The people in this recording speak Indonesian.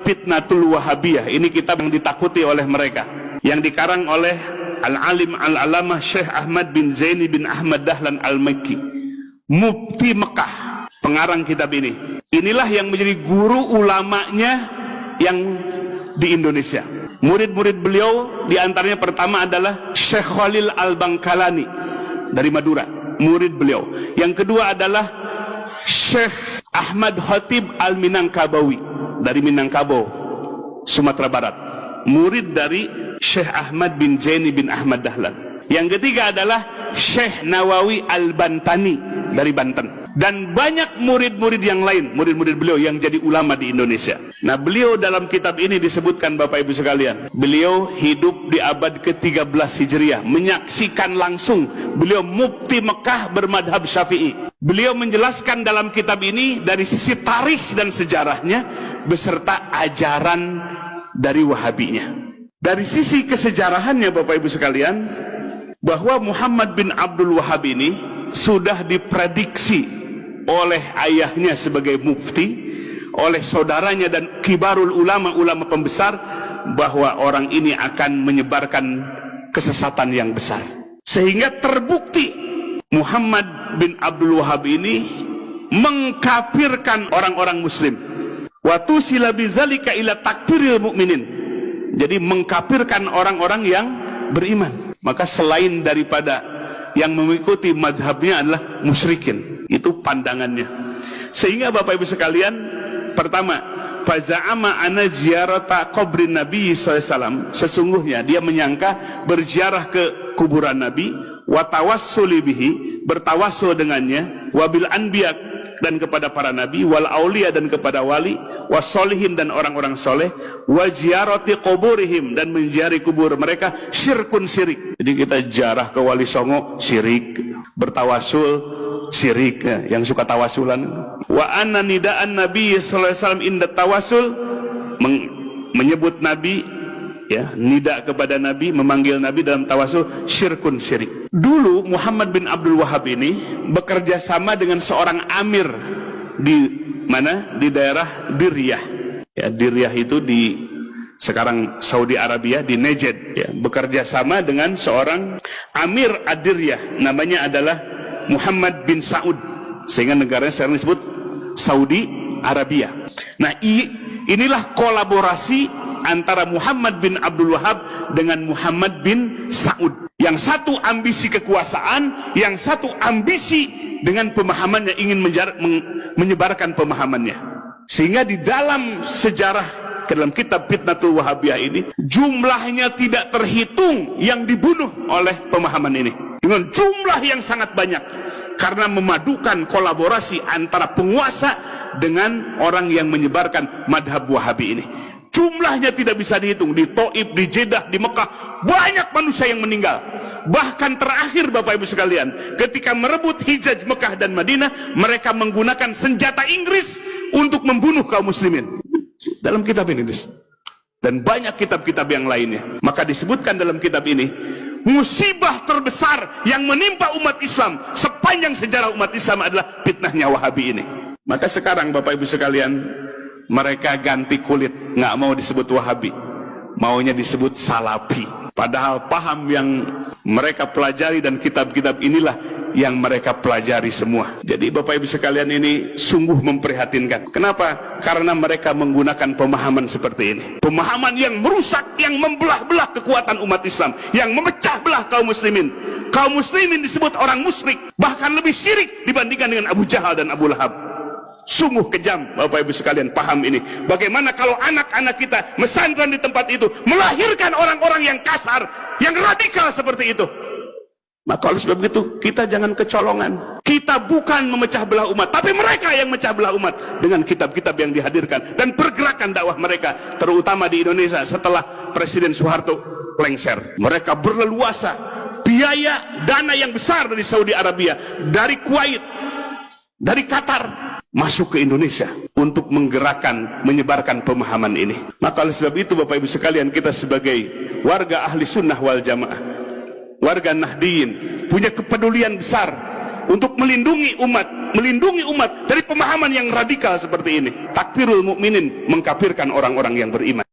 Fitnatul Wahabiyah. Ini kitab yang ditakuti oleh mereka, yang dikarang oleh Al-Alim Al-Alamah Syekh Ahmad bin Zaini bin Ahmad Dahlan Al-Makki, Mufti Mekah, pengarang kitab ini. Inilah yang menjadi guru ulamanya yang di Indonesia. Murid-murid beliau diantaranya pertama adalah Syekh Khalil Al-Bangkalani dari Madura, murid beliau. Yang kedua adalah Syekh Ahmad Khatib Al-Minangkabawi dari Minangkabau, Sumatera Barat, murid dari Syekh Ahmad bin Zaini bin Ahmad Dahlan. Yang ketiga adalah Syekh Nawawi Al-Bantani dari Banten. Dan banyak murid-murid yang lain, murid-murid beliau yang jadi ulama di Indonesia. Nah, beliau dalam kitab ini disebutkan, Bapak Ibu sekalian, beliau hidup di abad ke-13 Hijriah, menyaksikan langsung. Beliau mufti Mekah bermadhab Syafi'i. Beliau menjelaskan dalam kitab ini dari sisi tarikh dan sejarahnya beserta ajaran dari Wahabinya. Dari sisi kesejarahannya, Bapak Ibu sekalian, bahwa Muhammad bin Abdul Wahab ini sudah diprediksi oleh ayahnya sebagai mufti, oleh saudaranya dan kibarul ulama pembesar, bahwa orang ini akan menyebarkan kesesatan yang besar. Sehingga terbukti Muhammad bin Abdul Wahab ini mengkafirkan orang-orang muslim. Wa tusila bizalika ila takfiril mukminin. Jadi mengkafirkan orang-orang yang beriman. Maka selain daripada yang mengikuti mazhabnya adalah musyrikin. Itu pandangannya. Sehingga Bapak Ibu sekalian, pertama, faza'ama ana ziyarata qabrin Nabi SAW, sesungguhnya dia menyangka berziarah ke kuburan Nabi, wa tawassuli bihi, bertawassul dengannya, wabil anbiya, dan kepada para nabi, wal aulia, dan kepada wali, wasolihin, dan orang-orang soleh, wa ziyarati quburihim, dan menziarahi kubur mereka, syirkun syirik. Jadi kita ziarah ke Wali Songo syirik, bertawassul syirik, ya, yang suka tawasulan. Wa anna nidaan Nabi sallallahu alaihi wasallam inda tawassul, menyebut Nabi, ya, nida kepada Nabi, memanggil Nabi dalam tawasul, syirkun syirik. Dulu Muhammad bin Abdul Wahab ini bekerja sama dengan seorang amir di mana? Di daerah Diryah. Ya, Diryah itu di sekarang Saudi Arabia, di Najd, ya. Bekerja sama dengan seorang amir Ad-Diryah, namanya adalah Muhammad bin Saud, sehingga negaranya sekarang disebut Saudi Arabia. Nah, inilah kolaborasi antara Muhammad bin Abdul Wahab dengan Muhammad bin Saud. Yang satu ambisi kekuasaan, yang satu ambisi dengan pemahamannya, ingin menyebarkan pemahamannya. Sehingga di dalam sejarah, ke dalam kitab Fitnatul Wahabiyah ini, jumlahnya tidak terhitung yang dibunuh oleh pemahaman ini, dengan jumlah yang sangat banyak, karena memadukan kolaborasi antara penguasa dengan orang yang menyebarkan madhab Wahabi ini. Jumlahnya tidak bisa dihitung. Di Taif, di Jeddah, di Mekah, banyak manusia yang meninggal. Bahkan terakhir, Bapak Ibu sekalian, ketika merebut Hijaz Mekah dan Madinah, mereka menggunakan senjata Inggris untuk membunuh kaum muslimin. Dalam kitab ini, dan banyak kitab-kitab yang lainnya. Maka disebutkan dalam kitab ini, musibah terbesar yang menimpa umat Islam sepanjang sejarah umat Islam adalah fitnahnya Wahabi ini. Maka sekarang, Bapak Ibu sekalian, mereka ganti kulit, nggak mau disebut Wahabi, maunya disebut Salafi. Padahal paham yang mereka pelajari dan kitab-kitab inilah yang mereka pelajari semua. Jadi Bapak Ibu sekalian, ini sungguh memprihatinkan. Kenapa? Karena mereka menggunakan pemahaman seperti ini. Pemahaman yang merusak, yang membelah-belah kekuatan umat Islam, yang memecah belah kaum muslimin. Kaum muslimin disebut orang musyrik, bahkan lebih syirik dibandingkan dengan Abu Jahal dan Abu Lahab. Sungguh kejam, Bapak Ibu sekalian, paham ini. Bagaimana kalau anak-anak kita mesantren di tempat itu, melahirkan orang-orang yang kasar, yang radikal seperti itu. Maka oleh sebab itu, kita jangan kecolongan. Kita bukan memecah belah umat, tapi mereka yang memecah belah umat dengan kitab-kitab yang dihadirkan dan pergerakan dakwah mereka, terutama di Indonesia setelah Presiden Soeharto lengser. Mereka berleluasa, biaya dana yang besar dari Saudi Arabia, dari Kuwait, dari Qatar, masuk ke Indonesia untuk menggerakkan, menyebarkan pemahaman ini. Maka oleh sebab itu, Bapak Ibu sekalian, kita sebagai warga ahli sunnah wal jamaah, warga Nahdiyin, punya kepedulian besar untuk melindungi umat melindungi umat dari pemahaman yang radikal seperti ini. Takfirul mukminin, mengkafirkan orang-orang yang beriman.